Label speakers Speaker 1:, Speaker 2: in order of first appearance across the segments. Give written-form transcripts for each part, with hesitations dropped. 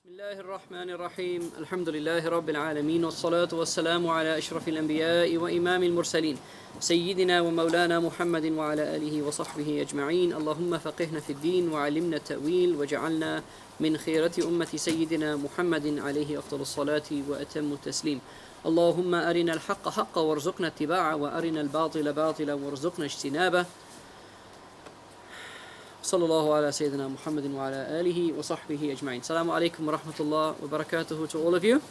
Speaker 1: الله الرحمن الرحيم الحمد لله رب العالمين والصلاة والسلام على أشرف الأنبياء وإمام المرسلين سيدنا ومولانا محمد وعلى آله وصحبه أجمعين اللهم فقهنا في الدين وعلمنا التأويل وجعلنا من خيرة أمة سيدنا محمد عليه أفضل الصلاة وأتم التسليم اللهم أرنا الحق حقا وارزقنا اتباعه وأرنا الباطل باطلا وارزقنا اجتنابه صلى الله على سيدنا محمد وعلى آله وصحبه أجمعين. Assalamu alaikum wa rahmatullah wa barakatuhu to all of you.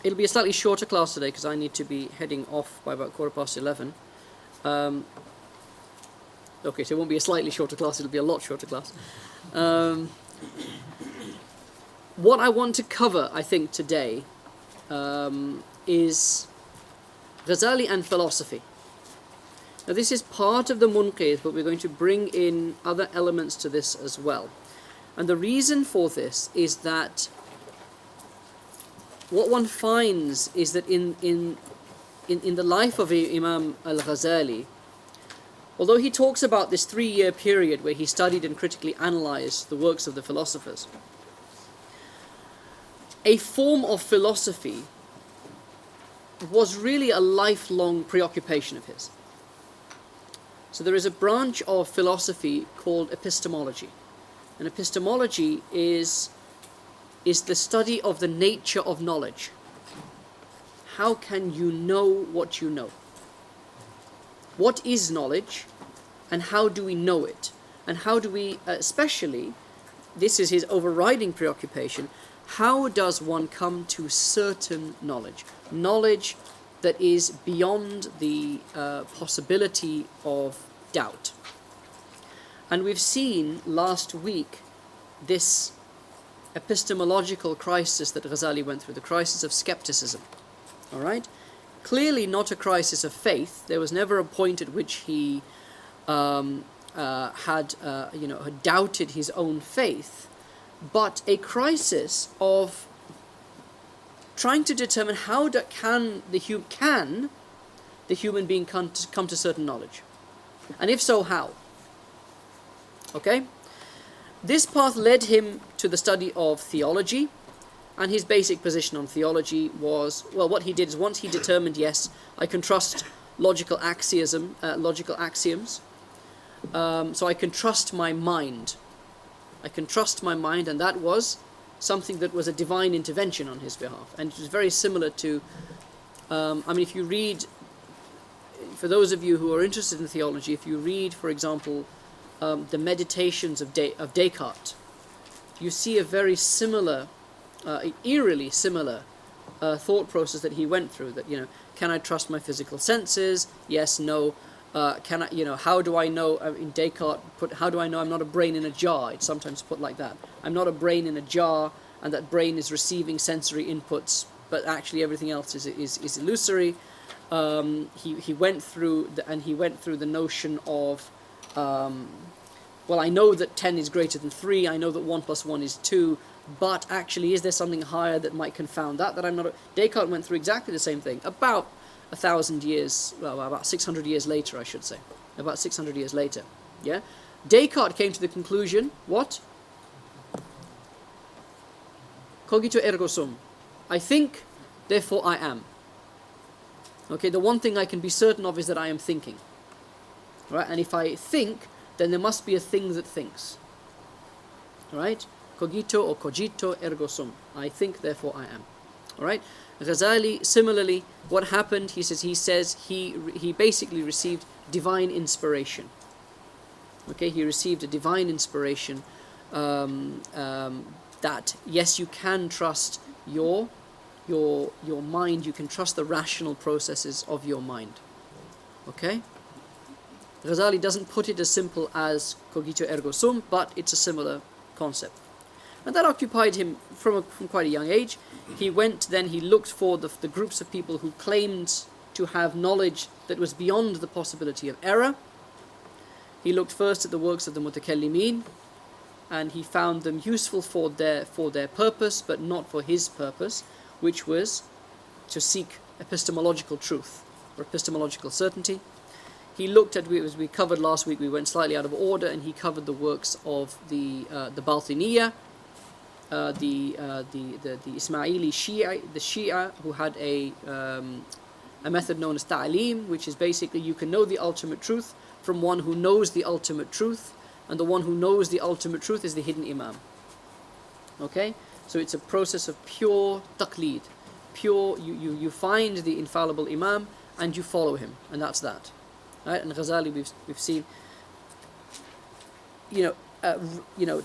Speaker 1: It'll be a slightly shorter class today because I need to be heading off by about 11:15. Okay, so it won't be a slightly shorter class, it'll be a lot shorter class. What I want to cover, I think, today is Ghazali and philosophy. Now this is part of the munqidh, but we're going to bring in other elements to this as well. And the reason for this is that what one finds is that in the life of Imam Al-Ghazali, although he talks about this 3-year period where he studied and critically analysed the works of the philosophers, a form of philosophy was really a lifelong preoccupation of his. So there is a branch of philosophy called epistemology. And epistemology is the study of the nature of knowledge. How can you know what you know? What is knowledge and how do we know it? And how do we, especially, this is his overriding preoccupation, how does one come to certain knowledge? Knowledge that is beyond the possibility of doubt. And we've seen last week this epistemological crisis that Ghazali went through, the crisis of skepticism. All right? Clearly not a crisis of faith. There was never a point at which he had doubted his own faith, but a crisis of trying to determine how can the human being come to certain knowledge, and if so, how? Okay, this path led him to the study of theology, and his basic position on theology was, well, what he did is once he determined, yes, I can trust logical axioms, so I can trust my mind. And that was something that was a divine intervention on his behalf. And it was very similar to, if you read, for those of you who are interested in theology, if you read, for example, the Meditations of Descartes, you see a very similar, eerily similar thought process that he went through, that, can I trust my physical senses? Yes, no. Can I, how do I know, in Descartes, how do I know I'm not a brain in a jar? It's sometimes put like that. I'm not a brain in a jar, and that brain is receiving sensory inputs, but actually everything else is illusory. He went through the notion of, I know that 10 is greater than 3, I know that 1 plus 1 is 2, but actually is there something higher that might confound that I'm not... Descartes went through exactly the same thing, about 1,000 years, about 600 years later, I should say. About 600 years later, yeah? Descartes came to the conclusion, what? Cogito ergo sum. I think, therefore I am. Okay, the one thing I can be certain of is that I am thinking. Right? And if I think, then there must be a thing that thinks. Right? Cogito or cogito ergo sum. I think, therefore I am. Alright? Ghazali, similarly, what happened, he says he basically received divine inspiration. Okay, he received a divine inspiration that, yes, you can trust your mind, you can trust the rational processes of your mind. Okay? Ghazali doesn't put it as simple as cogito ergo sum, but it's a similar concept. And that occupied him from quite a young age. He looked for the groups of people who claimed to have knowledge that was beyond the possibility of error. He looked first at the works of the mutakallimin, and he found them useful for their purpose, but not for his purpose, which was to seek epistemological truth, or epistemological certainty. He looked at, as we covered last week, we went slightly out of order, and he covered the works of the Batiniyya, Ismaili Shia, the Shia, who had a method known as ta'aleem, which is basically you can know the ultimate truth from one who knows the ultimate truth, and the one who knows the ultimate truth is the hidden Imam. Okay, so it's a process of pure taqleed, pure. You find the infallible Imam and you follow him, and that's that. Right? And Ghazali, we've seen,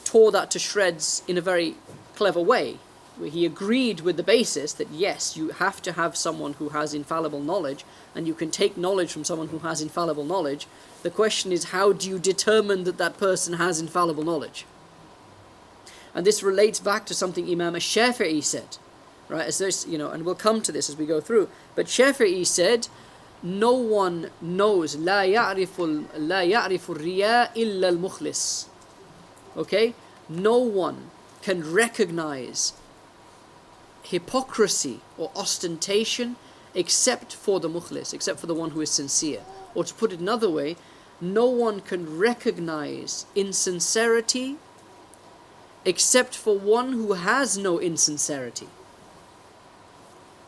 Speaker 1: tore that to shreds in a very clever way, where he agreed with the basis that yes, you have to have someone who has infallible knowledge, and you can take knowledge from someone who has infallible knowledge. The question is, how do you determine that that person has infallible knowledge? And this relates back to something Imam Shafi'i said, right? As there's, and we'll come to this as we go through. But Shafi'i said, no one knows, لا يعرف الرياء إلا المخلص. Okay? No one can recognize hypocrisy or ostentation except for the mukhlis, except for the one who is sincere. Or to put it another way, no one can recognize insincerity except for one who has no insincerity.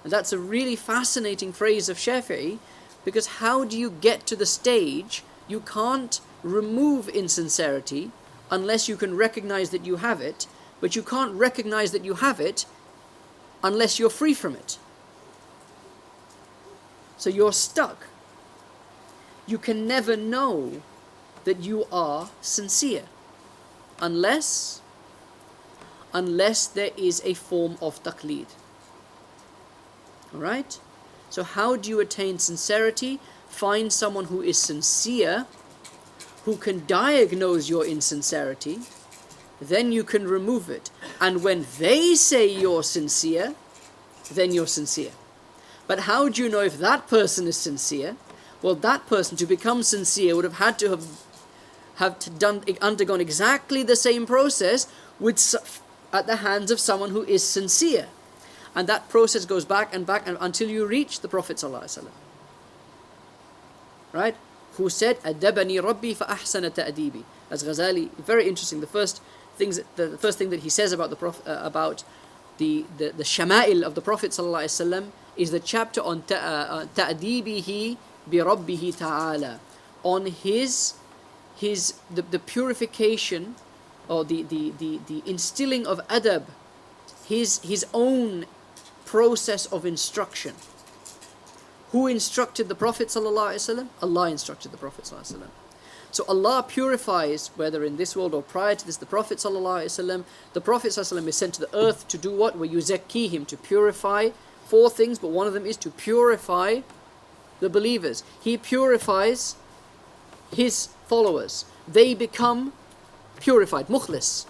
Speaker 1: And that's a really fascinating phrase of Shafi'i, because how do you get to the stage? You can't remove insincerity unless you can recognize that you have it, but you can't recognize that you have it unless you're free from it. So you're stuck. You can never know that you are sincere unless there is a form of taqleed. Alright? So how do you attain sincerity? Find someone who is sincere, who can diagnose your insincerity, then you can remove it. And when they say you're sincere, then you're sincere. But how do you know if that person is sincere? Well, that person, to become sincere, would have had to undergone exactly the same process at the hands of someone who is sincere. And that process goes back and until you reach the Prophet ﷺ. Right? Who said, "Adabani Rabbi fa ahsana ta'dibi." As Ghazali, very interesting. The first thing that he says about the shama'il of the Prophet ﷺ is the chapter on ta'dibihi bi Rabbihi ta'ala, on the purification or the instilling of adab, his own process of instruction. Who instructed the Prophet ﷺ? Allah instructed the Prophet ﷺ. So Allah purifies, whether in this world or prior to this, the Prophet ﷺ. The Prophet ﷺ is sent to the earth to do what? وَيُزَكِّيهِمْ, to purify 4 things, but one of them is to purify the believers. He purifies his followers. They become purified, mukhlis.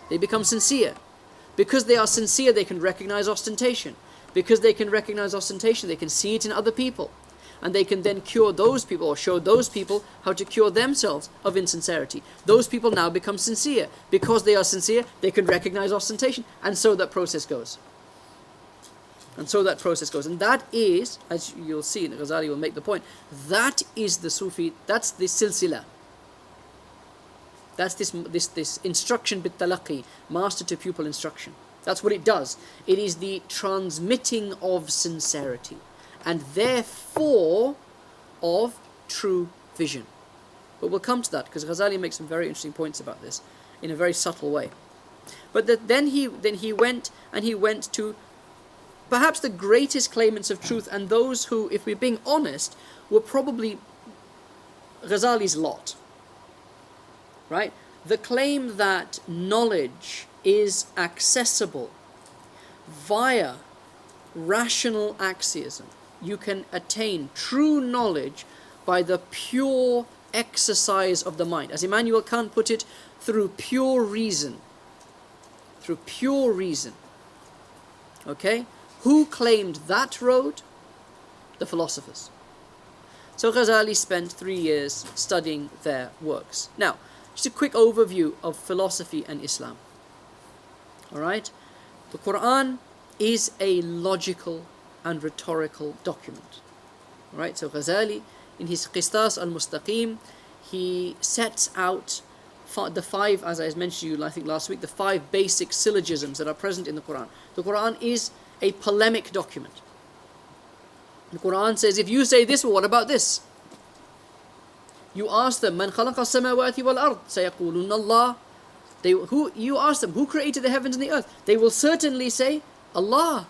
Speaker 1: They become sincere. Because they are sincere, they can recognize ostentation. Because they can recognize ostentation, they can see it in other people. And they can then cure those people, or show those people how to cure themselves of insincerity. Those people now become sincere. Because they are sincere, they can recognize ostentation. And so that process goes. And that is, as you'll see, and Ghazali will make the point, that is the Sufi, that's the silsila. That's this instruction bit talaqi, master to pupil instruction. That's what it does. It is the transmitting of sincerity, and therefore of true vision. But we'll come to that, because Ghazali makes some very interesting points about this in a very subtle way. But then he went to perhaps the greatest claimants of truth, and those who, if we're being honest, were probably Ghazali's lot. Right? The claim that knowledge is accessible via rational axiom. You can attain true knowledge by the pure exercise of the mind. As Immanuel Kant put it, through pure reason. Through pure reason. Okay? Who claimed that road? The philosophers. So Ghazali spent 3 years studying their works. Now, just a quick overview of philosophy and Islam. Alright? The Quran is a logical and rhetorical document. Alright? So Ghazali, in his Qistas al-Mustaqim, he sets out the five, as I mentioned to you, I think last week, the 5 basic syllogisms that are present in the Quran. The Quran is a polemic document. The Quran says, if you say this, well, what about this? You ask them, "Man khalaqa as-samawati wal ard?" Sayaquluna Allah. You ask them, who created the heavens and the earth? They will certainly say, Allah.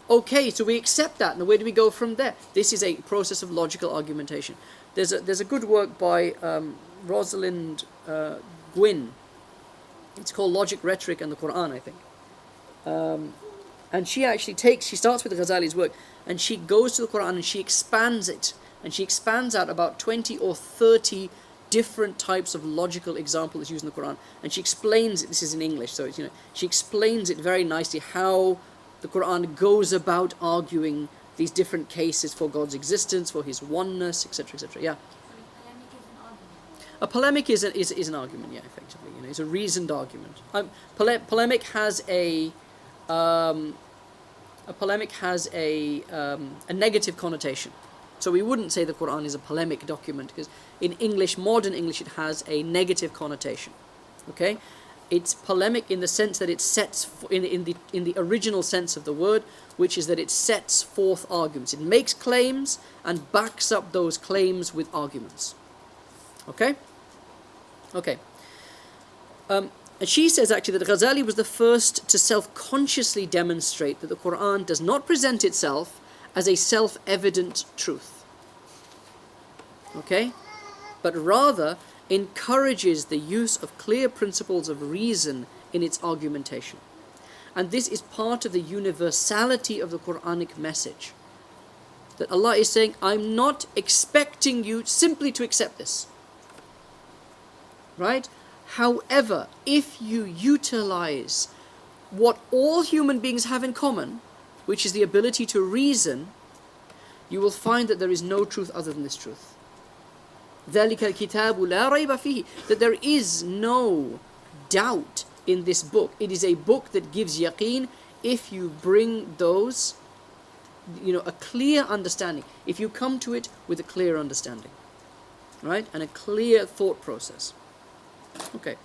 Speaker 1: Okay, so we accept that. Now where do we go from there? This is a process of logical argumentation. There's a good work by Rosalind Gwynn. It's called Logic, Rhetoric and the Quran, I think. And she starts with the Ghazali's work, and she goes to the Quran and she expands it. And she expands out about 20 or 30 different types of logical examples used in the Quran. And she explains it, this is in English, so it's, she explains it very nicely how the Quran goes about arguing these different cases for God's existence, for His oneness, etc., etc. Yeah. A polemic is an argument, yeah, effectively. It's a reasoned argument. Polemic has a negative connotation. So we wouldn't say the Quran is a polemic document, because in English, modern English, it has a negative connotation. Okay, it's polemic in the sense that it sets in the original sense of the word, which is that it sets forth arguments. It makes claims and backs up those claims with arguments. Okay. And she says actually that Ghazali was the first to self-consciously demonstrate that the Quran does not present itself as a self-evident truth, okay, but rather encourages the use of clear principles of reason in its argumentation. And this is part of the universality of the Quranic message, that Allah is saying, I'm not expecting you simply to accept this, right? However, if you utilize what all human beings have in common, which is the ability to reason, you will find that there is no truth other than this truth. ذَلِكَ الْكِتَابُ لَا رَيْبَ فِيهِ, that there is no doubt in this book. It is a book that gives yaqeen if you bring those, a clear understanding. If you come to it with a clear understanding, right? And a clear thought process. Okay.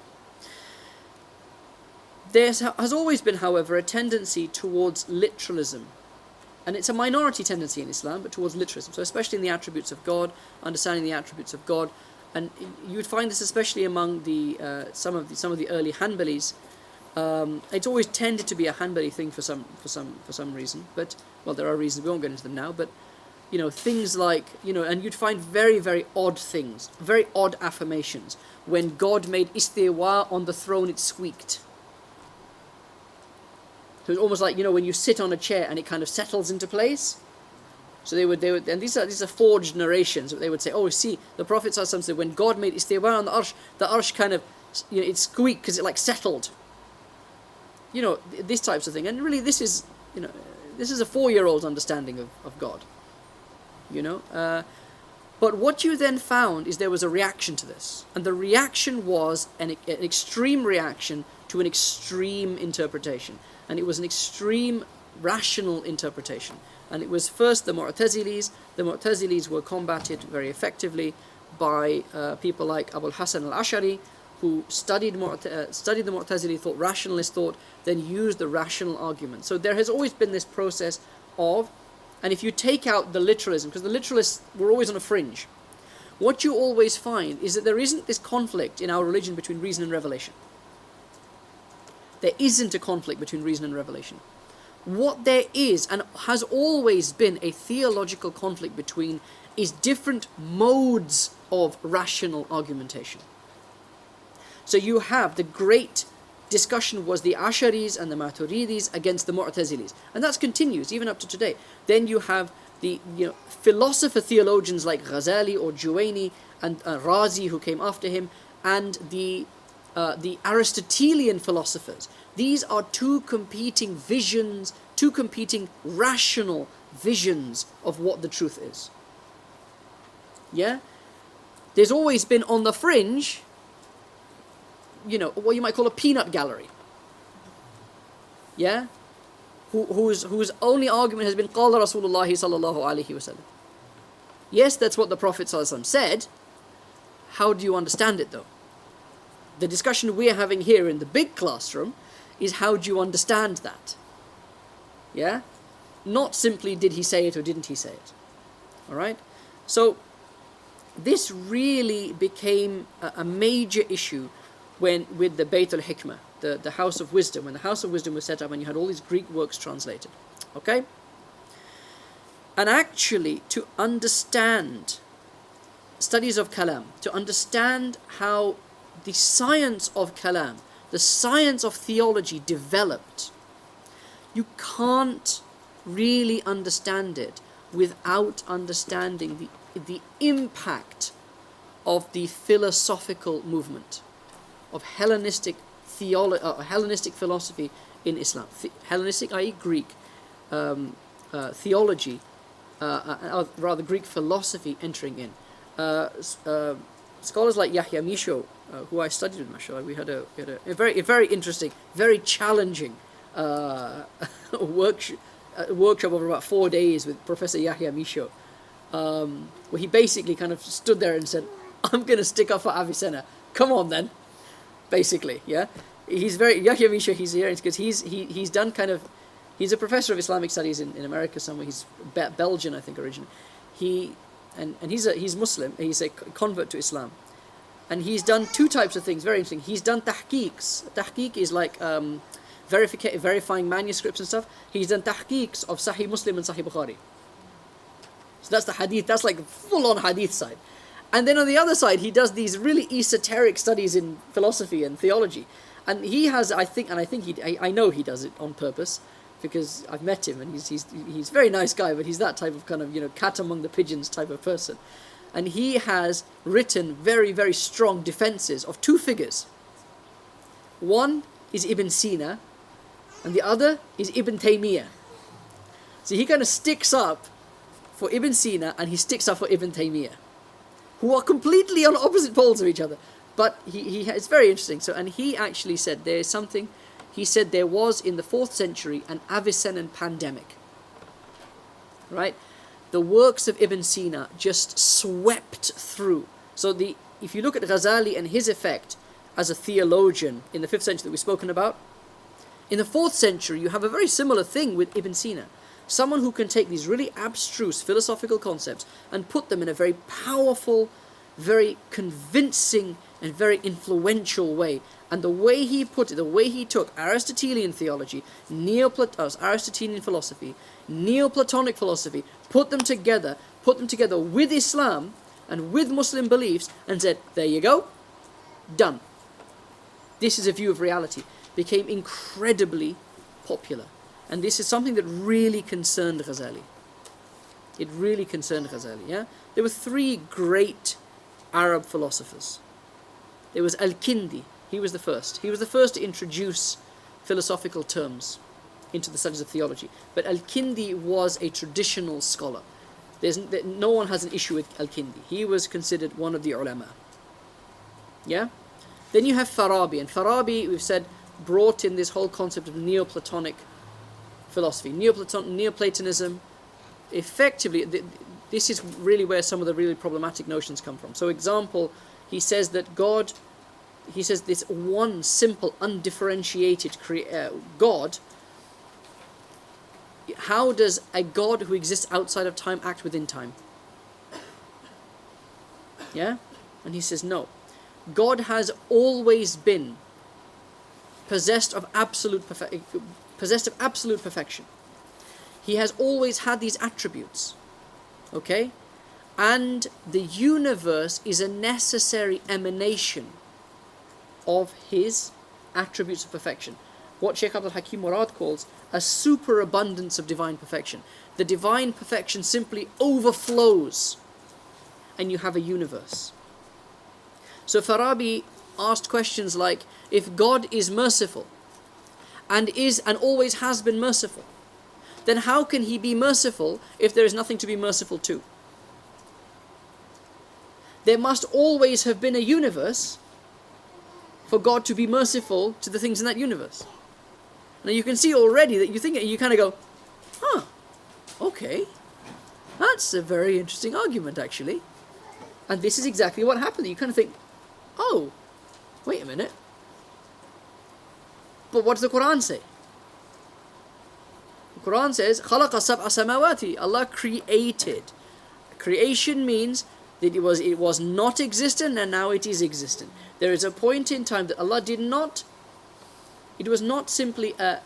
Speaker 1: There has always been, however, a tendency towards literalism. And it's a minority tendency in Islam, but towards literalism. So especially in the attributes of God, understanding the attributes of God. And you would find this especially among some of the early Hanbalis. It's always tended to be a Hanbali thing for some reason. But, well, there are reasons, we won't get into them now. But, things like, and you'd find very, very odd things, very odd affirmations. When God made istiwa on the throne, it squeaked. So it's almost like, when you sit on a chair and it kind of settles into place. So they would, and these are forged narrations. They would say, oh, see, the Prophet said, when God made istiwa on the arsh kind of, it squeaked because it like settled. These types of thing. And really, this is a 4-year-old's understanding of God. But what you then found is there was a reaction to this. And the reaction was an extreme reaction to an extreme interpretation. And it was an extreme rational interpretation. And it was first the Mu'tazilis. The Mu'tazilis were combated very effectively by people like Abul Hasan al-Ash'ari, who studied the Mu'tazili thought, rationalist thought, then used the rational argument. So there has always been this process of, and if you take out the literalism, because the literalists were always on a fringe, what you always find is that there isn't this conflict in our religion between reason and revelation. There isn't a conflict between reason and revelation. What there is, and has always been a theological conflict between, is different modes of rational argumentation. So you have the great discussion was the Asharis and the Maturidis against the Mu'tazilis, and that continues even up to today. Then you have the philosopher theologians like Ghazali or Juwayni and Razi, who came after him, and the Aristotelian philosophers. These are two competing visions, two competing rational visions of what the truth is. Yeah? There's always been on the fringe, what you might call a peanut gallery. Yeah? Whose only argument has been Qala Rasulullah sallallahu alaihi wasallam. Yes, that's what the Prophet sallallahu alaihi wasallam said. how do you understand it though? The discussion we're having here in the big classroom is how do you understand that? Yeah? Not simply did he say it or didn't he say it. Alright? So this really became a major issue with the Bayt al-Hikmah, the House of Wisdom, when the House of Wisdom was set up and you had all these Greek works translated. Okay? And actually, to understand studies of Kalam, to understand how the science of Kalam, the science of theology developed, you can't really understand it without understanding the impact of the philosophical movement, of Hellenistic philosophy in Islam. Hellenistic, i.e. Greek, theology, rather Greek philosophy entering in. Scholars like Yahya Misho, who I studied with, mashallah, we had a very interesting, very challenging workshop over about 4 days with Professor Yahya Misho, where he basically kind of stood there and said, I'm going to stick up for Avicenna. Come on then. Basically, yeah. Yahya Misho, he's here because he's done kind of, he's a professor of Islamic studies in America somewhere. He's Belgian, I think, originally. He's Muslim. He's a convert to Islam. And he's done two types of things, very interesting. He's done tahqiqs. Tahqiq is like verifying manuscripts and stuff. He's done tahqiqs of Sahih Muslim and Sahih Bukhari. So that's the hadith, that's like full-on hadith side. And then on the other side, he does these really esoteric studies in philosophy and theology. And he has, I know he does it on purpose, because I've met him and he's a very nice guy, but he's that type of kind of, cat among the pigeons type of person. And he has written very, very strong defenses of two figures. One is Ibn Sina, and the other is Ibn Taymiyyah. So he kind of sticks up for Ibn Sina and he sticks up for Ibn Taymiyyah, who are completely on opposite poles of each other. But it's very interesting. So, and he actually said there is something. He said there was in the 4th century an Avicennan pandemic. Right? The works of Ibn Sina just swept through. So if you look at Ghazali and his effect as a theologian in the 5th century that we've spoken about, in the 4th century you have a very similar thing with Ibn Sina. Someone who can take these really abstruse philosophical concepts and put them in a very powerful, very convincing and very influential way. And the way he put it, the way he took Aristotelian theology, Aristotelian philosophy, Neoplatonic philosophy, put them together with Islam and with Muslim beliefs and said, there you go, done. This is a view of reality. Became incredibly popular. And this is something that really concerned Ghazali. It really concerned Ghazali, yeah? There were 3 great Arab philosophers. There was Al-Kindi. He was the first. He was the first to introduce philosophical terms into the studies of theology. But Al-Kindi was a traditional scholar. No one has an issue with Al-Kindi. He was considered one of the ulama. Yeah? Then you have Farabi. And Farabi, we've said, brought in this whole concept of Neoplatonic philosophy. Neoplatonism, effectively, this is really where some of the really problematic notions come from. So example, he says that God, he says this one simple, undifferentiated God, how does a God who exists outside of time act within time? Yeah? And he says no. God has always been possessed of absolute perfection. He has always had these attributes. Okay? And the universe is a necessary emanation of his attributes of perfection. What Shaykh Abdul Hakim Murad calls a superabundance of divine perfection. The divine perfection simply overflows and you have a universe. So Farabi asked questions like, if God is merciful and always has been merciful, then how can he be merciful if there is nothing to be merciful to? There must always have been a universe for God to be merciful to the things in that universe. Now you can see already that you kind of go, okay, that's a very interesting argument actually. And this is exactly what happened. You kind of think, oh, wait a minute. But what does the Quran say? The Quran says, خَلَقَ سَبْعَ سَمَوَاتِ. Allah created. Creation means that it was not existent and now it is existent. There is a point in time that Allah did not, it was not simply a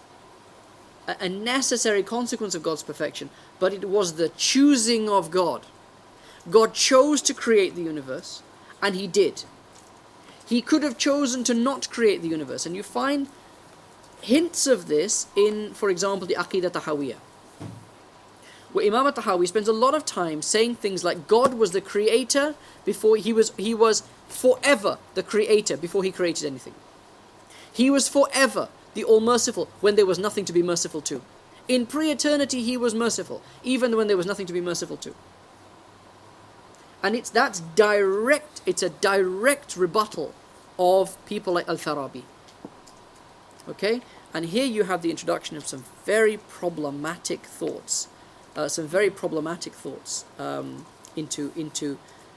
Speaker 1: necessary consequence of God's perfection, but it was the choosing of God. God chose to create the universe, and He did. He could have chosen to not create the universe, and you find hints of this in, for example, the Aqidah Tahawiyah, where Imam al-Tahawi spends a lot of time saying things like God was the creator before he was forever the creator before He created anything. He was forever the all-merciful when there was nothing to be merciful to. In pre-eternity He was merciful, even when there was nothing to be merciful to. And it's a direct rebuttal of people like Al-Farabi. Okay? And here you have the introduction of some very problematic thoughts.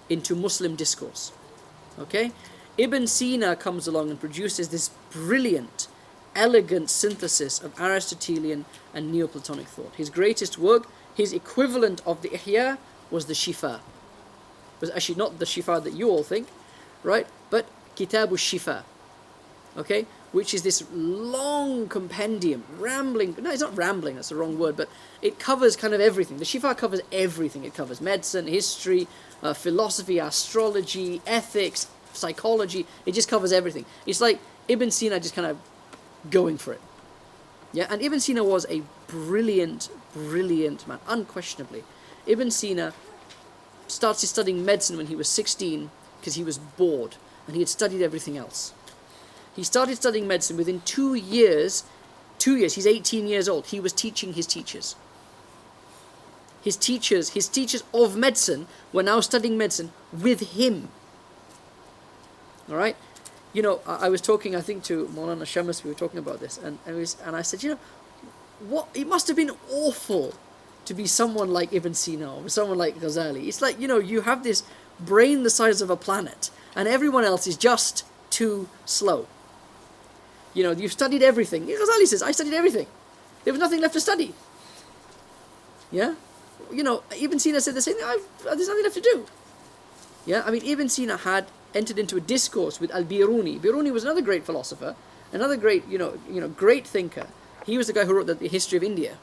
Speaker 1: Into Muslim discourse. Okay? Ibn Sina comes along and produces this brilliant, elegant synthesis of Aristotelian and Neoplatonic thought. His greatest work, his equivalent of the Ihya, was the Shifa. It was actually not the Shifa that you all think, right? But Kitabu Shifa. Okay? Which is this long compendium, rambling. No, it's not rambling, that's the wrong word, but it covers kind of everything. The Shifa covers everything. It covers medicine, history, philosophy, astrology, ethics, psychology. It just covers everything. It's like Ibn Sina just kind of going for it. Yeah, and Ibn Sina was a brilliant man, unquestionably. Ibn Sina started studying medicine when he was 16 because he was bored and he had studied everything else. He started studying medicine within 2 years, he's 18 years old, he was teaching his teachers. His teachers of medicine were now studying medicine with him. Alright? You know, I was talking, I think, to Maulana Shamas, we were talking about this, and I said, you know, what, it must have been awful to be someone like Ibn Sina or someone like Ghazali. It's like, you know, you have this brain the size of a planet, and everyone else is just too slow. You know, you've studied everything. Ghazali says, I studied everything. There was nothing left to study. Yeah? You know, Ibn Sina said the same thing. There's nothing left to do. Yeah? I mean, Ibn Sina had entered into a discourse with Al-Biruni. Biruni was another great philosopher, another great, great thinker. He was the guy who wrote the history of India.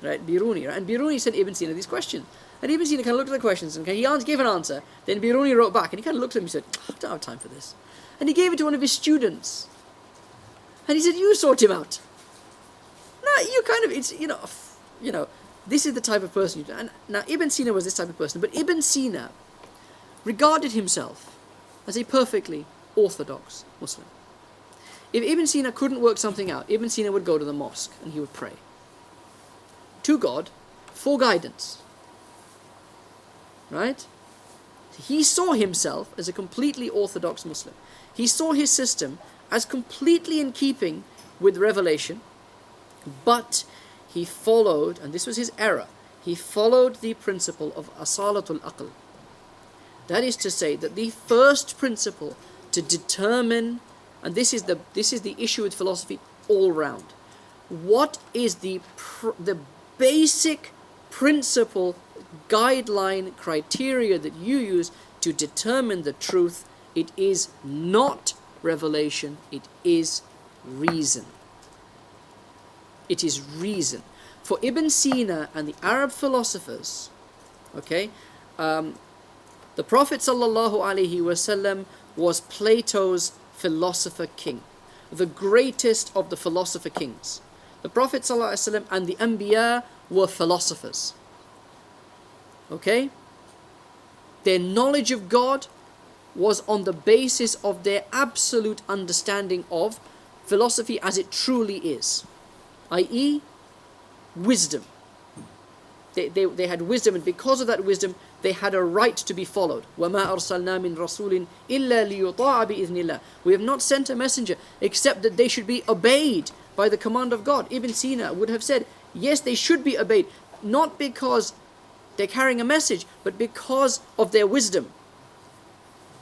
Speaker 1: Right? Biruni. Right? And Biruni sent Ibn Sina these questions. And Ibn Sina kind of looked at the questions and he gave an answer. Then Biruni wrote back and he kind of looked at him and said, I don't have time for this. And he gave it to one of his students. And he said, you sort him out. No, you kind of, it's, this is the type of person. And now Ibn Sina was this type of person. But Ibn Sina regarded himself as a perfectly orthodox Muslim. If Ibn Sina couldn't work something out, Ibn Sina would go to the mosque and he would pray to God for guidance. Right? He saw himself as a completely orthodox Muslim. He saw his system as completely in keeping with revelation, but he followed, and this was his error, he followed the principle of asalatul aql. That is to say that the first principle to determine, and this is the issue with philosophy all round, what is the basic principle, guideline, criteria that you use to determine the truth? It is not revelation, it is reason. It is reason. For Ibn Sina and the Arab philosophers, okay, the Prophet ﷺ was Plato's philosopher king, the greatest of the philosopher kings. The Prophet ﷺ and the Anbiya were philosophers. Okay? Their knowledge of God was on the basis of their absolute understanding of philosophy as it truly is, i.e., wisdom. They had wisdom, and because of that wisdom, they had a right to be followed. وَمَا أَرْسَلْنَا مِن رَسُولٍ إِلَّا لِيُطَاعَ بِإِذْنِ اللَّهِ. We have not sent a messenger except that they should be obeyed by the command of God. Ibn Sina would have said, yes, they should be obeyed, not because they're carrying a message, but because of their wisdom.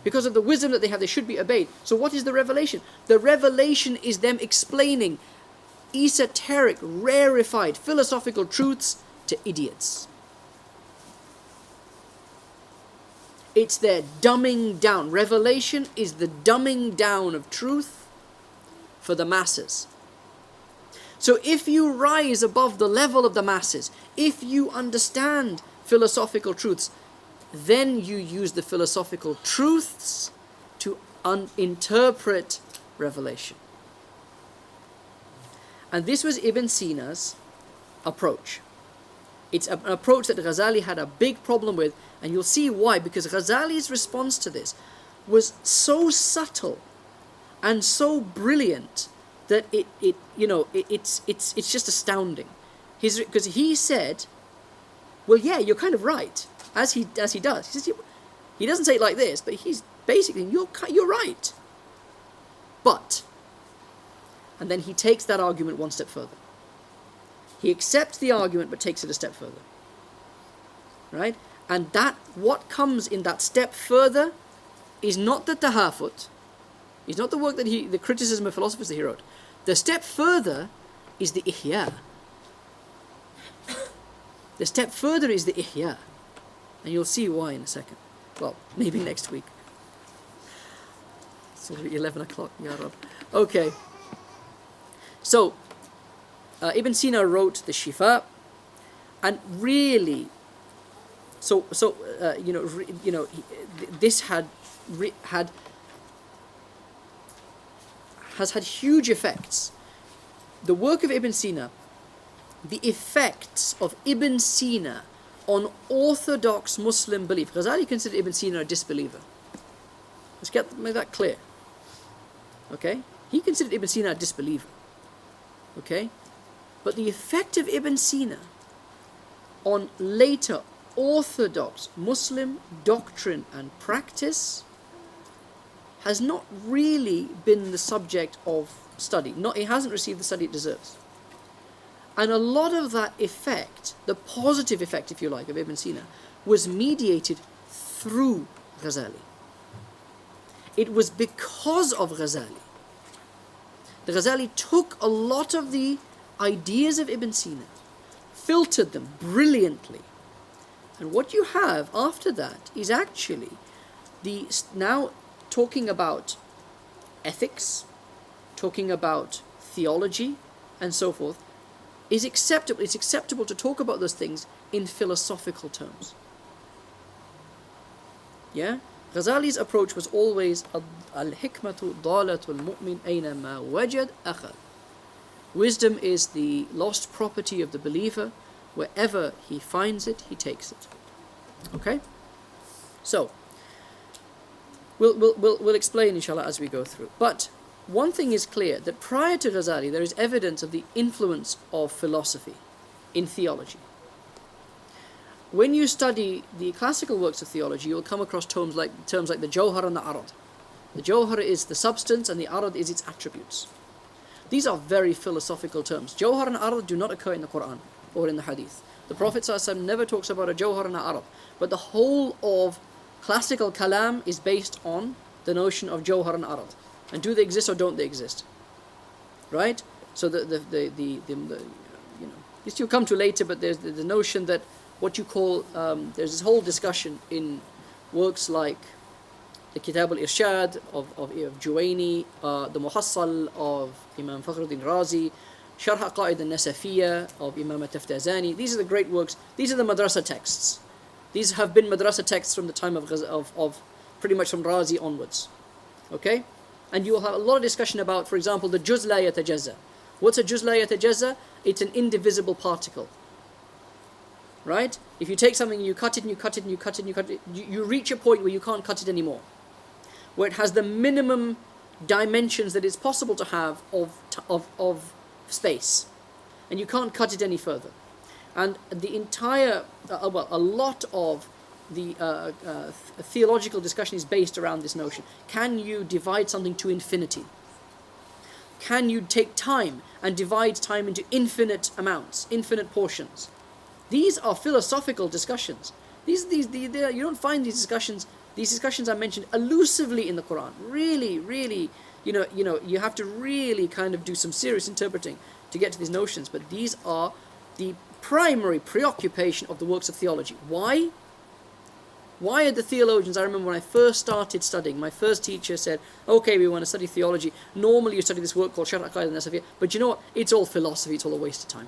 Speaker 1: Because of the wisdom that they have, they should be obeyed. So what is the revelation? The revelation is them explaining esoteric, rarefied, philosophical truths to idiots. It's their dumbing down. Revelation is the dumbing down of truth for the masses. So if you rise above the level of the masses, if you understand philosophical truths, then you use the philosophical truths to interpret revelation. And this was Ibn Sina's approach. It's an approach that Ghazali had a big problem with, and you'll see why, because Ghazali's response to this was so subtle and so brilliant that it's just astounding. Because he said, well, yeah, you're kind of right, as he does. He says, he doesn't say it like this, but he's basically, you're right. But, and then he takes that argument one step further. He accepts the argument, but takes it a step further. Right? And that, what comes in that step further, is not the tahafut, is not the work that the criticism of philosophers that he wrote. The step further is the ihya. The step further is the ihya. And you'll see why in a second. Well, maybe next week. It's already 11 o'clock, ya Rab. Okay. So, Ibn Sina wrote the Shifa, and really, this has had huge effects. The work of Ibn Sina, the effects of Ibn Sina on orthodox Muslim belief. Ghazali considered Ibn Sina a disbeliever. Let's make that clear. Okay? He considered Ibn Sina a disbeliever. Okay? But the effect of Ibn Sina on later orthodox Muslim doctrine and practice has not really been the subject of study. It hasn't received the study it deserves. And a lot of that effect, the positive effect, if you like, of Ibn Sina, was mediated through Ghazali. It was because of Ghazali. The Ghazali took a lot of the ideas of Ibn Sina, filtered them brilliantly. And what you have after that is actually now talking about ethics, talking about theology, and so forth, is acceptable. It's acceptable to talk about those things in philosophical terms. Yeah? Ghazali's approach was always al-hikmatu dalatul mu'min aynama wajad akhad. Wisdom is the lost property of the believer. Wherever he finds it, he takes it. Okay? So, we'll explain, inshallah, as we go through. But one thing is clear, that prior to Ghazali, there is evidence of the influence of philosophy in theology. When you study the classical works of theology, you'll come across terms like the Jawhar and the Arad. The Jawhar is the substance and the Arad is its attributes. These are very philosophical terms. Jawhar and Arad do not occur in the Quran or in the Hadith. The Prophet ﷺ never talks about a Jawhar and an Arad. But the whole of classical kalam is based on the notion of Jawhar and Arad. And do they exist or don't they exist? Right? So this you'll come to later, but there's the notion that what you call, there's this whole discussion in works like the Kitab al-Irshad of Juwaini, the Muhassal of Imam Fakhruddin Razi, Sharh Aqaid al-Nasafiyya of Imam al-Taftazani. These are the great works. These are the madrasa texts. These have been madrasa texts from the time of pretty much from Razi onwards. Okay? And you will have a lot of discussion about, for example, the juz la yatajazza. What's a juz la yatajazza? It's an indivisible particle. Right? If you take something and you cut it and you cut it and you cut it and you cut it, you reach a point where you can't cut it anymore. Where it has the minimum dimensions that it's possible to have of space. And you can't cut it any further. And the entire, a lot of the theological discussion is based around this notion. Can you divide something to infinity? Can you take time and divide time into infinite amounts, infinite portions? These are philosophical discussions. You don't find these discussions These discussions are mentioned elusively in the Quran. Really, really, you have to really kind of do some serious interpreting to get to these notions. But these are the primary preoccupation of the works of theology. Why? Why are the theologians, I remember when I first started studying, my first teacher said, okay, we want to study theology. Normally you study this work called Sharh al-Aqaidah, but you know what? It's all philosophy, it's all a waste of time.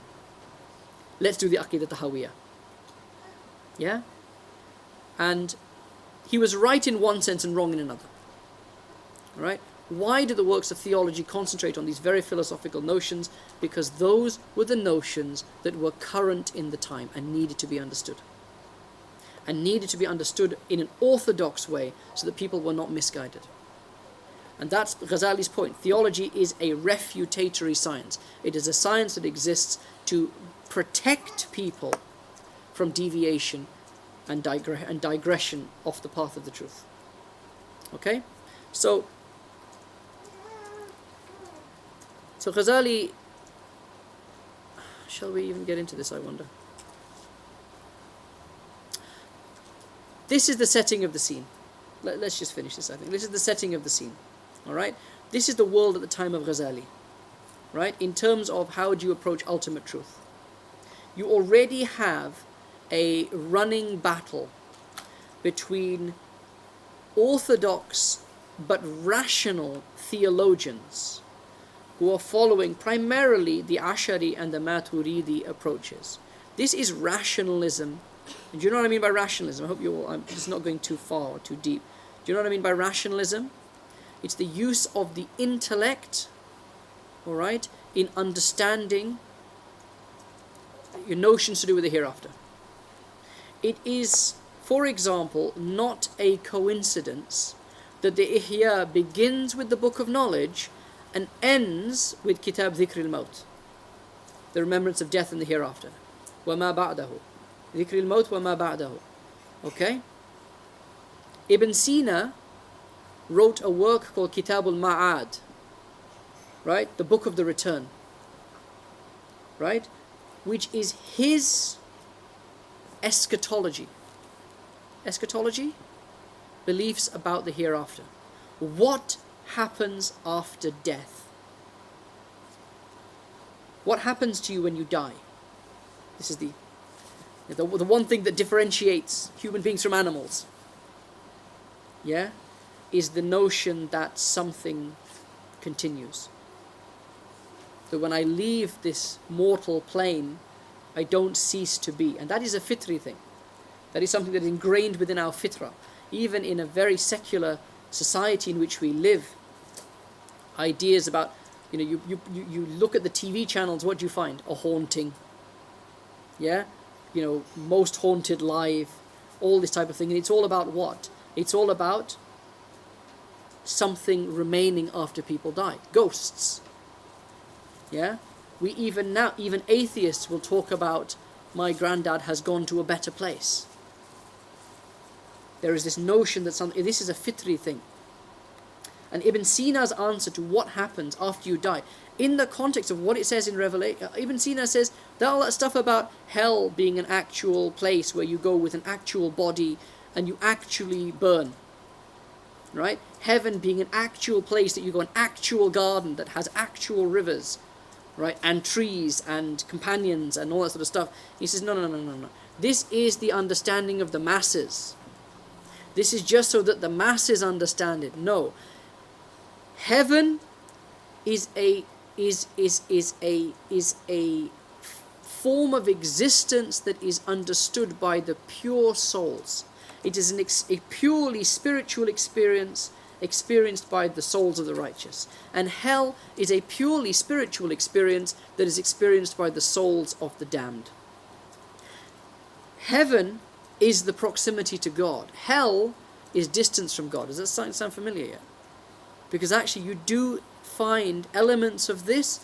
Speaker 1: Let's do the Aqidah Tahawiyah. Yeah? And he was right in one sense and wrong in another. Alright? Why do the works of theology concentrate on these very philosophical notions? Because those were the notions that were current in the time and needed to be understood. And needed to be understood in an orthodox way so that people were not misguided. And that's Ghazali's point. Theology is a refutatory science. It is a science that exists to protect people from deviation and digression off the path of the truth. Okay? So Ghazali, shall we even get into this, I wonder? This is the setting of the scene. Let's just finish this, I think. This is the setting of the scene. Alright? This is the world at the time of Ghazali. Right? In terms of how do you approach ultimate truth. You already have a running battle between orthodox but rational theologians who are following primarily the Ash'ari and the Maturidi approaches. This is rationalism. And do you know what I mean by rationalism? I hope you all, I'm just not going too far or too deep. Do you know what I mean by rationalism? It's the use of the intellect, all right, in understanding your notions to do with the hereafter. It is, for example, not a coincidence that the Ihya begins with the Book of Knowledge and ends with Kitab Dhikr al-Maut, the remembrance of death and the hereafter. وَمَا بَعْدَهُ Dhikr al-Maut وَمَا بَعْدَهُ. Okay? Ibn Sina wrote a work called Kitab al-Ma'ad, right? The Book of the Return, right? Which is his eschatology. Eschatology? Beliefs about the hereafter. What happens after death? What happens to you when you die? This is the one thing that differentiates human beings from animals. Yeah? Is the notion that something continues. That when I leave this mortal plane, I don't cease to be. And that is a fitri thing. That is something that is ingrained within our fitra. Even in a very secular society in which we live, ideas about, you look at the TV channels, what do you find? A haunting. Yeah? Most haunted live, all this type of thing. And it's all about what? It's all about something remaining after people die. Ghosts. Yeah? We even atheists will talk about, my granddad has gone to a better place. There is this notion that this is a fitri thing. And Ibn Sina's answer to what happens after you die, in the context of what it says in Revelation, Ibn Sina says that all that stuff about hell being an actual place where you go with an actual body and you actually burn. Right? Heaven being an actual place that you go, an actual garden that has actual rivers, right? And trees and companions and all that sort of stuff. He says, no. This is the understanding of the masses. This is just so that the masses understand it. No. Heaven is a form of existence that is understood by the pure souls. It is a purely spiritual experience experienced by the souls of the righteous. And hell is a purely spiritual experience that is experienced by the souls of the damned. Heaven is the proximity to God. Hell is distance from God. Does that sound familiar yet? Because actually you do find elements of this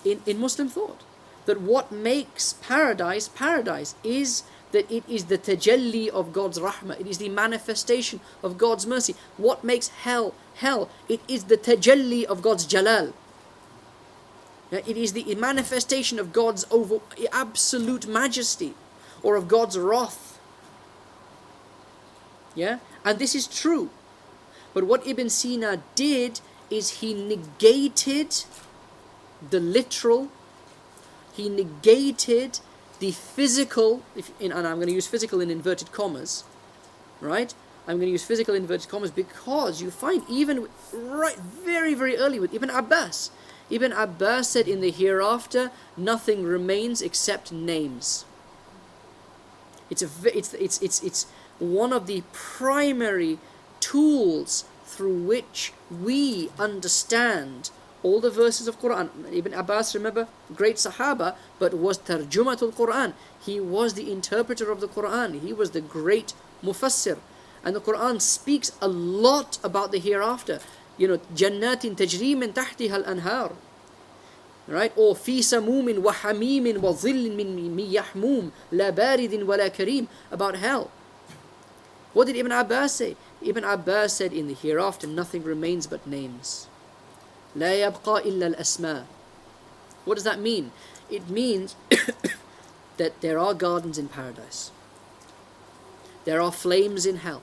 Speaker 1: in Muslim thought. That what makes paradise is that it is the tajalli of God's rahmah. It is the manifestation of God's mercy. What makes hell? It is the tajalli of God's jalal. It is the manifestation of God's absolute majesty, or of God's wrath. Yeah? And this is true. But what Ibn Sina did is he negated the literal, he negated the physical, and I'm going to use physical in inverted commas, right? I'm going to use physical in inverted commas because you find even right very, very early with Ibn Abbas. Ibn Abbas said in the hereafter, nothing remains except names. It's one of the primary tools through which we understand all the verses of Quran. Ibn Abbas, remember, great Sahaba, but was tarjumatul Quran. He was the interpreter of the Quran. He was the great mufassir. And the Quran speaks a lot about the hereafter. You know, jannatin tajri min tahtiha al-anhar. Right? Or fi samumin wa hamimin wa dhillin min yahmum la baridin wa la kareem. About hell. What did Ibn Abbas say? Ibn Abbas said, in the hereafter nothing remains but names. La yabqa illa al-asma. What does that mean? It means that there are gardens in paradise. There are flames in hell.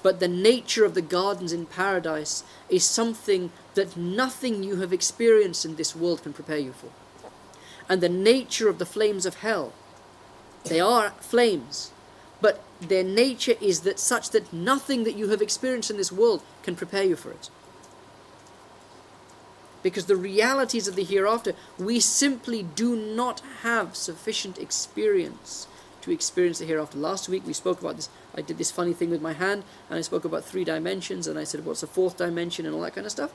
Speaker 1: But the nature of the gardens in paradise is something that nothing you have experienced in this world can prepare you for. And the nature of the flames of hell, they are flames, but their nature is that such that nothing that you have experienced in this world can prepare you for it. Because the realities of the hereafter, we simply do not have sufficient experience to experience the hereafter. Last week we spoke about this. I did this funny thing with my hand, and I spoke about 3 dimensions, and I said, what's the 4th dimension, and all that kind of stuff.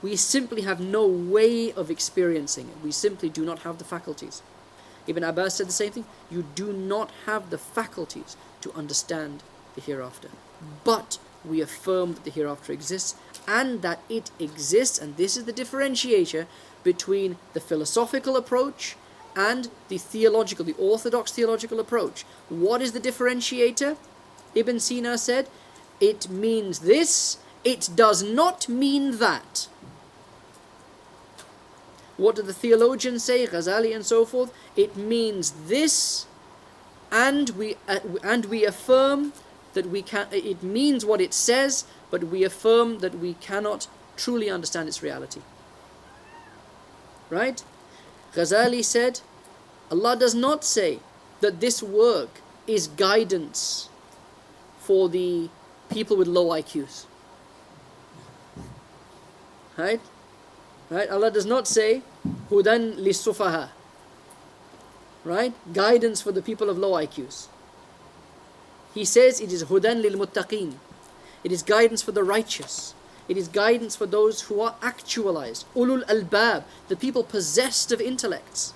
Speaker 1: We simply have no way of experiencing it. We simply do not have the faculties. Ibn Abbas said the same thing. You do not have the faculties to understand the hereafter. But we affirm that the hereafter exists, and that it exists, and this is the differentiator between the philosophical approach and the theological, the orthodox theological approach. What is the differentiator? Ibn Sina said, it means this, it does not mean that. What do the theologians say, Ghazali and so forth? It means this, and we affirm that we can. It means what it says, but we affirm that we cannot truly understand its reality. Right? Ghazali said, Allah does not say that this work is guidance for the people with low IQs. Right? Right? Allah does not say hudan lis-sufaha. Right? Guidance for the people of low IQs. He says it is hudan lil-muttaqeen. It is guidance for the righteous. It is guidance for those who are actualized. Ulul albab, the people possessed of intellects.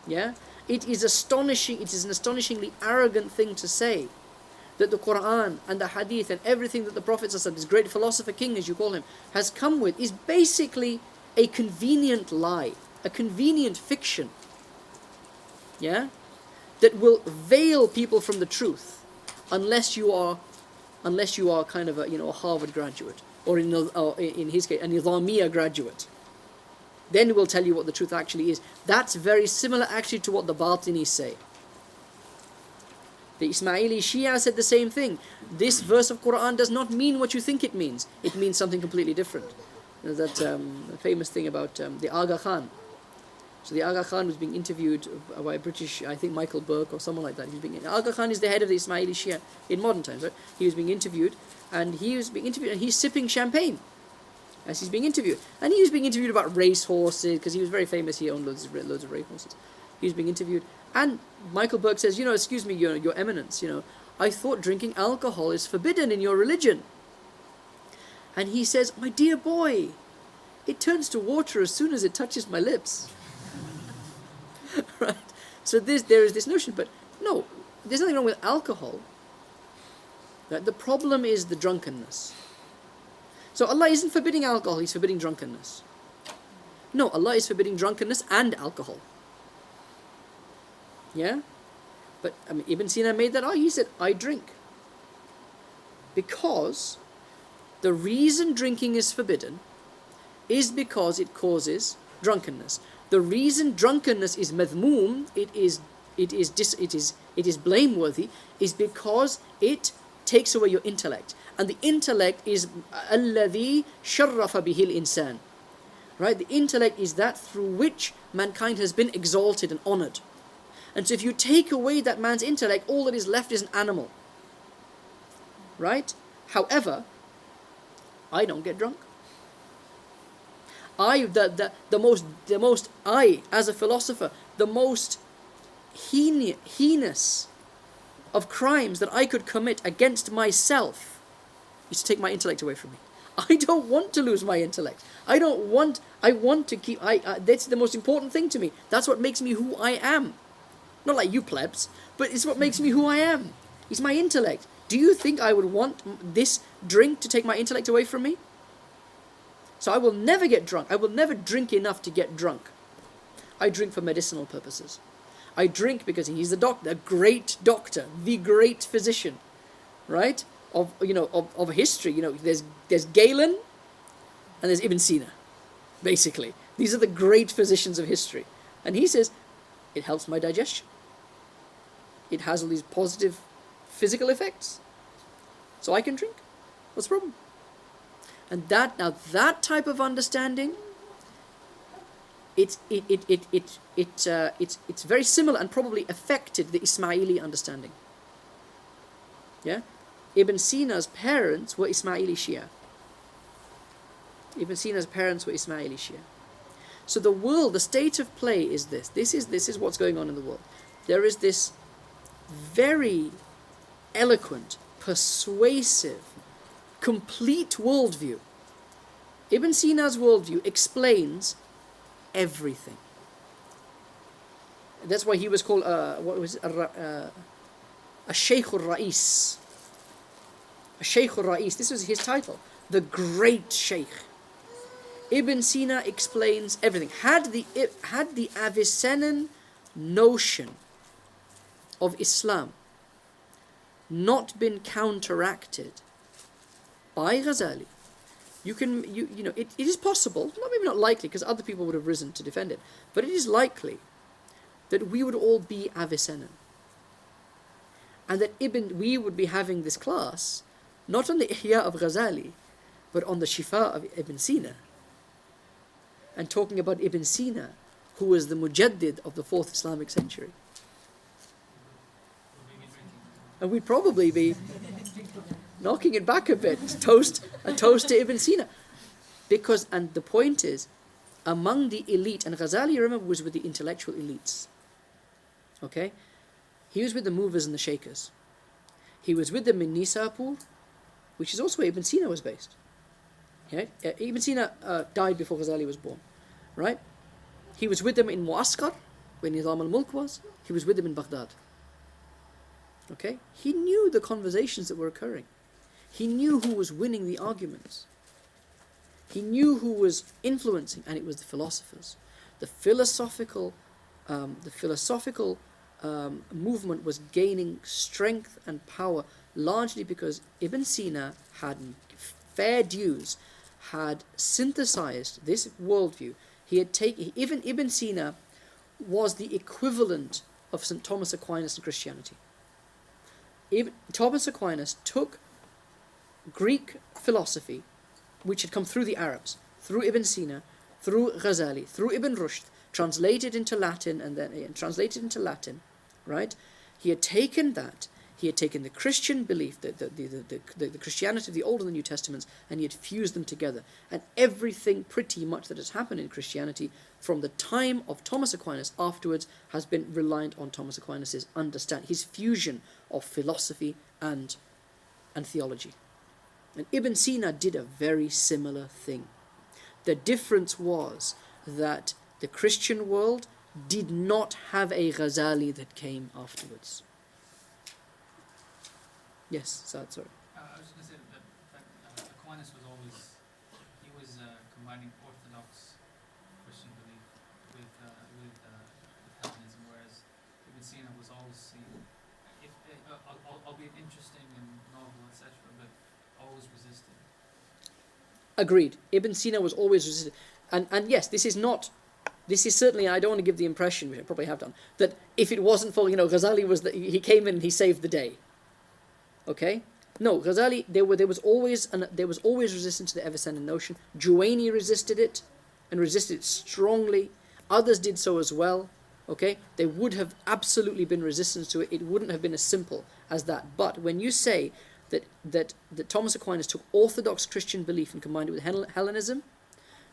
Speaker 1: Yeah? It is astonishing, it is an astonishingly arrogant thing to say that the Quran and the Hadith and everything that the Prophet, this great philosopher king as you call him, has come with is basically a convenient lie, a convenient fiction. Yeah? That will veil people from the truth unless you are kind of a Harvard graduate, or in his case, an Nizamiya graduate. Then we'll tell you what the truth actually is. That's very similar actually to what the Batinis say. The Ismaili Shia said the same thing. This verse of Quran does not mean what you think it means. It means something completely different. That famous thing about the Aga Khan. So the Aga Khan was being interviewed by a British, I think Michael Burke or someone like that. Aga Khan is the head of the Ismaili Shia in modern times, right? He was being interviewed, and he's sipping champagne as he's being interviewed. And he was being interviewed about racehorses, because he was very famous, he owned loads of racehorses. He was being interviewed, and Michael Burke says, excuse me, your eminence, I thought drinking alcohol is forbidden in your religion. And he says, my dear boy, it turns to water as soon as it touches my lips. Right? So there is this notion, but no, there's nothing wrong with alcohol. Right? The problem is the drunkenness. So Allah isn't forbidding alcohol, He's forbidding drunkenness. No, Allah is forbidding drunkenness and alcohol. Yeah? But Ibn Sina made that argument. He said, I drink. Because the reason drinking is forbidden is because it causes drunkenness. The reason drunkenness is madhmoom, it is blameworthy, is because it takes away your intellect. And the intellect is الَّذِي شَرَّفَ بِهِ الْإِنسان. Right? The intellect is that through which mankind has been exalted and honored. And so if you take away that man's intellect, all that is left is an animal. Right? However, I don't get drunk. The most I, as a philosopher, the most heinous of crimes that I could commit against myself is to take my intellect away from me. I don't want to lose my intellect. I want to keep, that's the most important thing to me. That's what makes me who I am. Not like you plebs, but it's what makes me who I am. It's my intellect. Do you think I would want this drink to take my intellect away from me? So I will never get drunk. I will never drink enough to get drunk. I drink for medicinal purposes. I drink because he's the doctor, a great doctor, the great physician, right? Of history. There's Galen and there's Ibn Sina, basically. These are the great physicians of history. And he says, it helps my digestion. It has all these positive physical effects. So I can drink. What's the problem? And that type of understanding, it's very similar and probably affected the Ismaili understanding. Yeah? Ibn Sina's parents were Ismaili Shia. Ibn Sina's parents were Ismaili Shia. So the world, the state of play is this. This is what's going on in the world. There is this very eloquent, persuasive, complete worldview. Ibn Sina's worldview explains everything. That's why he was called a Shaykh al-Ra'is. A Shaykh al-Ra'is. This was his title. The Great Shaykh. Ibn Sina explains everything. Had the Avicennan notion of Islam not been counteracted by Ghazali, it is possible, maybe not likely, because other people would have risen to defend it, but it is likely that we would all be Avicennan, and that we would be having this class not on the Ihya of Ghazali, but on the Shifa of Ibn Sina, and talking about Ibn Sina, who was the Mujaddid of the 4th Islamic century. And we'd probably be knocking it back a bit, a toast to Ibn Sina. And the point is, among the elite, and Ghazali, remember, was with the intellectual elites. Okay? He was with the movers and the shakers. He was with them in Nisapur, which is also where Ibn Sina was based. Okay? Ibn Sina died before Ghazali was born. Right? He was with them in Muaskar, where Nizam al-Mulk was. He was with them in Baghdad. Okay? He knew the conversations that were occurring. He knew who was winning the arguments. He knew who was influencing, and it was the philosophers. The philosophical movement was gaining strength and power, largely because Ibn Sina had fair dues, had synthesized this worldview. Even Ibn Sina was the equivalent of St. Thomas Aquinas in Christianity. Thomas Aquinas took Greek philosophy, which had come through the Arabs, through Ibn Sina, through Ghazali, through Ibn Rushd, translated into Latin, right? He had taken that. He had taken the Christian belief, the Christianity of the Old and the New Testaments, and he had fused them together. And everything pretty much that has happened in Christianity from the time of Thomas Aquinas afterwards has been reliant on Thomas Aquinas' understanding, his fusion of philosophy and theology. And Ibn Sina did a very similar thing. The difference was that the Christian world did not have a Ghazali that came afterwards. Yes, Saad, sorry.
Speaker 2: I was going to say that Aquinas was always, he was combining orthodox Christian belief with Hellenism, whereas Ibn Sina was always seen, albeit interesting and novel, etc., but always resisted.
Speaker 1: Agreed. Ibn Sina was always resisted. And yes, this is certainly, I don't want to give the impression, which I probably have done, that if it wasn't for, Ghazali he came in and he saved the day. Okay? No, Ghazali, there was always resistance to the ever-ascending notion. Juwaini resisted it, and resisted it strongly. Others did so as well. Okay, there would have absolutely been resistance to it. It wouldn't have been as simple as that. But when you say that Thomas Aquinas took Orthodox Christian belief and combined it with Hellenism,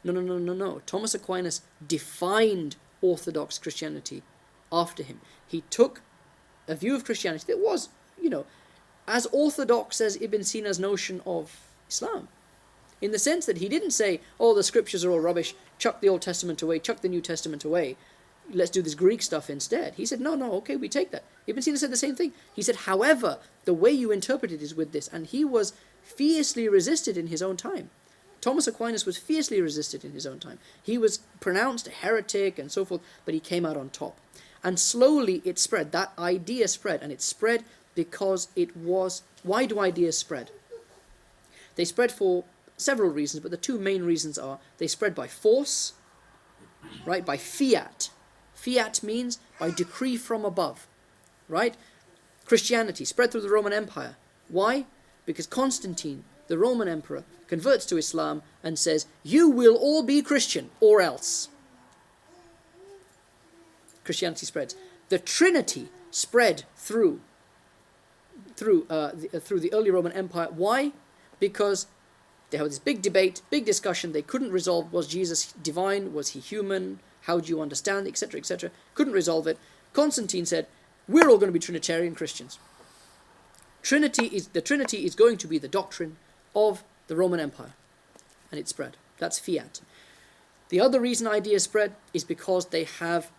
Speaker 1: no. Thomas Aquinas defined Orthodox Christianity after him. He took a view of Christianity that was, as orthodox as Ibn Sina's notion of Islam. In the sense that he didn't say, oh, the scriptures are all rubbish, chuck the Old Testament away, chuck the New Testament away, let's do this Greek stuff instead. He said, no, okay, we take that. Ibn Sina said the same thing. He said, however, the way you interpret it is with this. And he was fiercely resisted in his own time. Thomas Aquinas was fiercely resisted in his own time. He was pronounced a heretic and so forth, but he came out on top. And slowly it spread. That idea spread, and it spread because it was... Why do ideas spread? They spread for several reasons, but the two main reasons are they spread by force, right? By fiat. Fiat means by decree from above, right? Christianity spread through the Roman Empire. Why? Because Constantine, the Roman emperor, converts to Islam and says, you will all be Christian or else. Christianity spreads. The Trinity spread through the early Roman Empire. Why? Because they had this big debate, big discussion. They couldn't resolve, was Jesus divine? Was he human? How do you understand? Etc., etc. Couldn't resolve it. Constantine said, we're all going to be Trinitarian Christians. The Trinity is going to be the doctrine of the Roman Empire. And it spread. That's fiat. The other reason ideas spread is because they have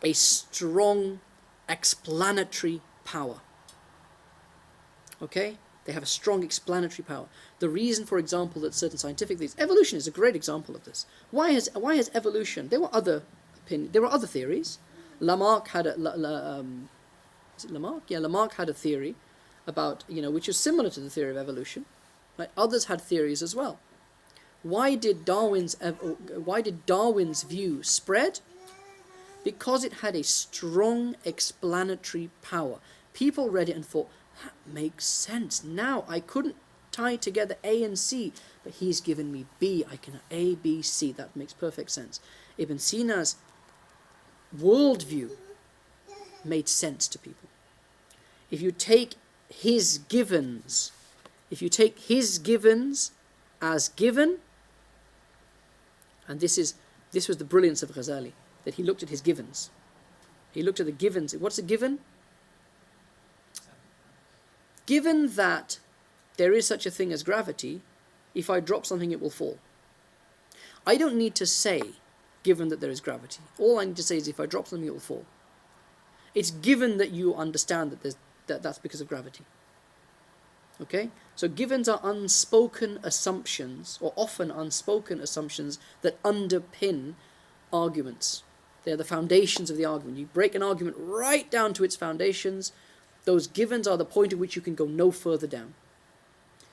Speaker 1: a strong explanatory power. Okay? They have a strong explanatory power. The reason, for example, that certain scientific theories... Evolution is a great example of this. Why has evolution... There were other theories. Lamarck had a... is it Lamarck? Yeah, Lamarck had a theory about, which is similar to the theory of evolution. Right? Others had theories as well. Why did Darwin's view spread? Because it had a strong explanatory power. People read it and thought, that makes sense. Now, I couldn't tie together A and C, but he's given me B. I can A, B, C. That makes perfect sense. Ibn Sina's worldview made sense to people. If you take his givens as given, and this was the brilliance of Ghazali, that he looked at his givens. He looked at the givens. What's a given? Given that there is such a thing as gravity, if I drop something it will fall. I don't need to say, given that there is gravity. All I need to say is if I drop something it will fall. It's given that you understand that that's because of gravity. Okay? So givens are unspoken assumptions, or often unspoken assumptions, that underpin arguments. They're the foundations of the argument. You break an argument right down to its foundations. Those givens are the point at which you can go no further down.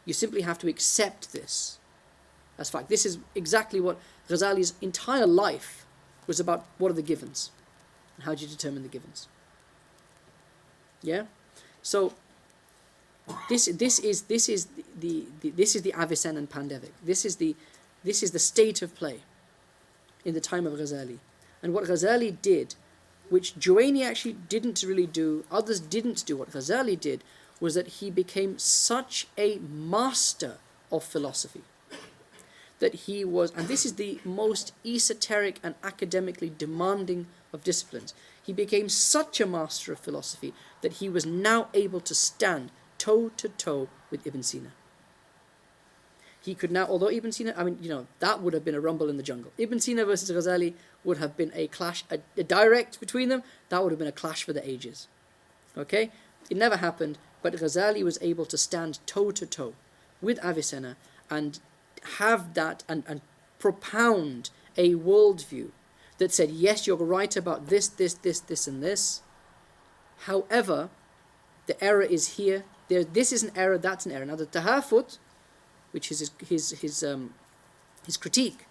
Speaker 1: You simply have to accept this as fact. This is exactly what Ghazali's entire life was about. What are the givens? And how do you determine the givens? Yeah? So this is the Avicennan pandemic. This is the state of play in the time of Ghazali. And what Ghazali did, which Juwaini actually didn't really do, others didn't do, what Ghazali did was that he became such a master of philosophy that he was, and this is the most esoteric and academically demanding of disciplines, he became such a master of philosophy that he was now able to stand toe to toe with Ibn Sina. He could now, although Ibn Sina, that would have been a rumble in the jungle. Ibn Sina versus Ghazali would have been a clash, a direct between them. That would have been a clash for the ages. Okay? It never happened, but Ghazali was able to stand toe to toe with Avicenna and have that and propound a worldview that said, yes, you're right about this, and this. However, the error is here. This is an error, that's an error. Now the Tahafut, which is his critique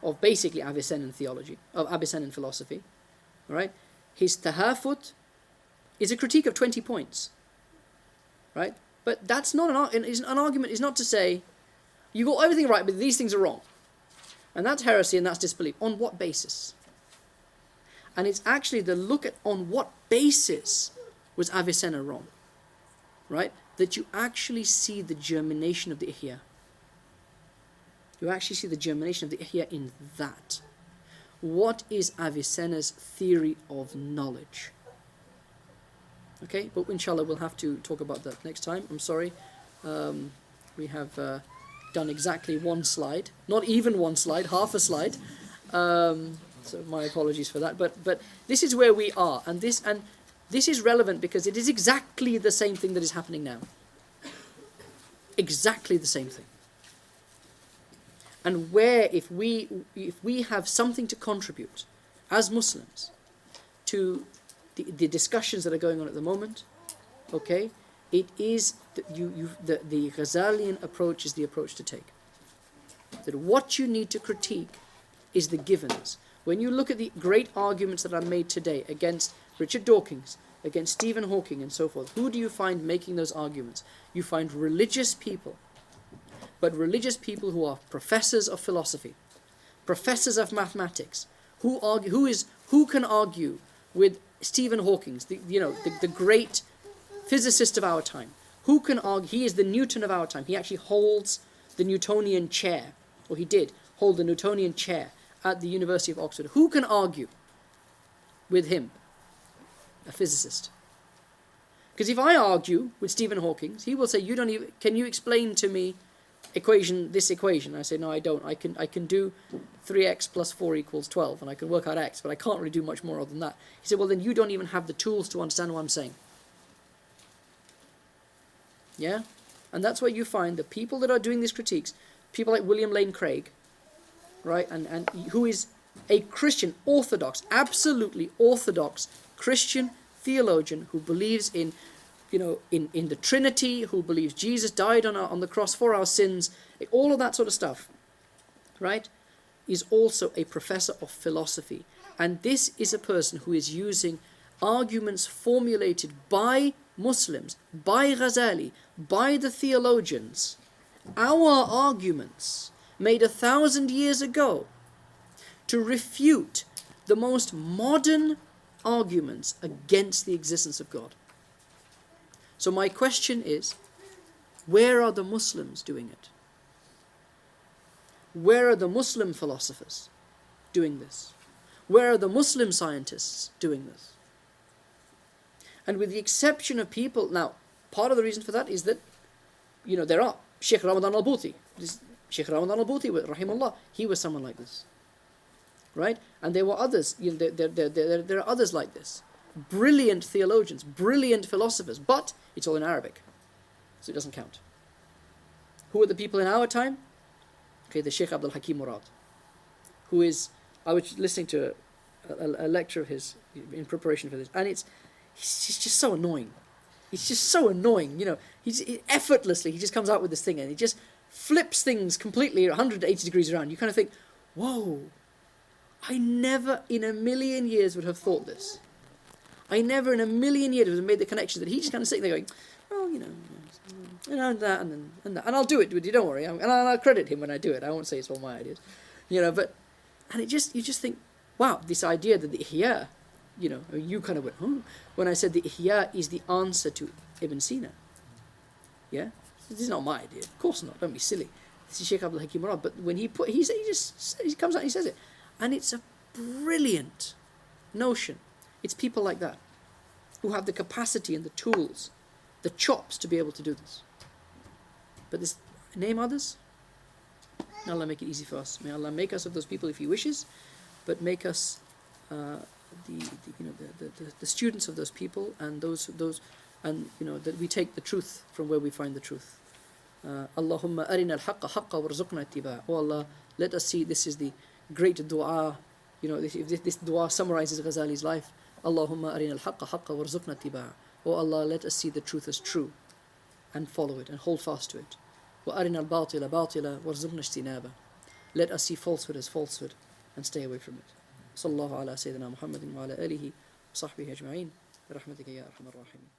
Speaker 1: of basically Avicennan theology, of Avicennan philosophy, all right? His Tahafut is a critique of 20 points, right? But that's not an argument. Is not to say you got everything right, but these things are wrong, and that's heresy and that's disbelief. On what basis? And it's actually the look at on what basis was Avicenna wrong, right? That you actually see the germination of the Ihya. You actually see the germination of the Ihya in that. What is Avicenna's theory of knowledge? Okay, but inshallah we'll have to talk about that next time. I'm sorry. We have done exactly one slide. Not even one slide, half a slide. So my apologies for that. But this is where we are. And this is relevant because it is exactly the same thing that is happening now. Exactly the same thing. And where if we have something to contribute as Muslims to the discussions that are going on at the moment, okay, it is that the Ghazalian approach is the approach to take. That what you need to critique is the givens. When you look at the great arguments that are made today against Richard Dawkins, against Stephen Hawking and so forth, who do you find making those arguments? You find religious people, but religious people who are professors of philosophy, professors of mathematics, who can argue with Stephen Hawking, the great physicist of our time. Who can argue? He is the Newton of our time. He actually holds the Newtonian chair, or he did hold the Newtonian chair at the University of Oxford. Who can argue with him? A physicist. Because if I argue with Stephen Hawking, he will say, can you explain to me this equation? I say, no, I don't. I can do 3x plus 4 equals 12, and I can work out x, but I can't really do much more than that. He said, well, then you don't even have the tools to understand what I'm saying. Yeah? And that's where you find the people that are doing these critiques, people like William Lane Craig, right, and who is a Christian, orthodox, absolutely orthodox Christian theologian who believes in the Trinity, who believes Jesus died on the cross for our sins, all of that sort of stuff, right, is also a professor of philosophy. And this is a person who is using arguments formulated by Muslims, by Ghazali, by the theologians, our arguments made 1,000 years ago to refute the most modern arguments against the existence of God. So my question is, where are the Muslims doing it? Where are the Muslim philosophers doing this? Where are the Muslim scientists doing this? And with the exception of people, now, part of the reason for that is that, there are Shaykh Ramadan al-Bouti. Shaykh Ramadan al-Bouti, rahimahullah, he was someone like this. Right? And there were others, there are others like this. Brilliant theologians, brilliant philosophers, but it's all in Arabic, so it doesn't count. Who are the people in our time? Okay, the Shaykh Abdul Hakim Murad, who is, I was listening to a lecture of his in preparation for this, and he's just so annoying. He's just so annoying, he effortlessly, he just comes out with this thing, and he just flips things completely 180 degrees around. You kind of think, whoa, I never in a million years would have thought this. I never in a million years would have made the connection that he's just kind of sitting there going, well, that and that. And I'll do it with you, don't worry. And I'll credit him when I do it. I won't say it's all my ideas. And you just think, wow, this idea that the Ihya, you kind of went, when I said the Ihya is the answer to Ibn Sina. Yeah? This is not my idea. Of course not. Don't be silly. This is Shaykh Abdul Hakim Murad. But when he comes out and he says it. And it's a brilliant notion. It's people like that who have the capacity and the tools, the chops to be able to do this. But name others. May Allah make it easy for us. May Allah make us of those people if He wishes, but make us the students of those people, and that we take the truth from where we find the truth. Allahumma arina al-haqqa haqqa warzuqna ittiba'. Oh Allah, let us see. This is the great dua. If this dua summarizes Ghazali's life. Allahumma arina al-haqqa haqqa warzuqna ittiba'. Oh Allah, let us see the truth as true and follow it and hold fast to it. Wa arina al-batila batila warzuqna ijtinaba. Let us see falsehood as falsehood and stay away from it. Sallallahu ala Sayyidina Muhammadin wa ala alihi wa sahbihi ajma'in. Bi rahmatika ya arhamar rahimin.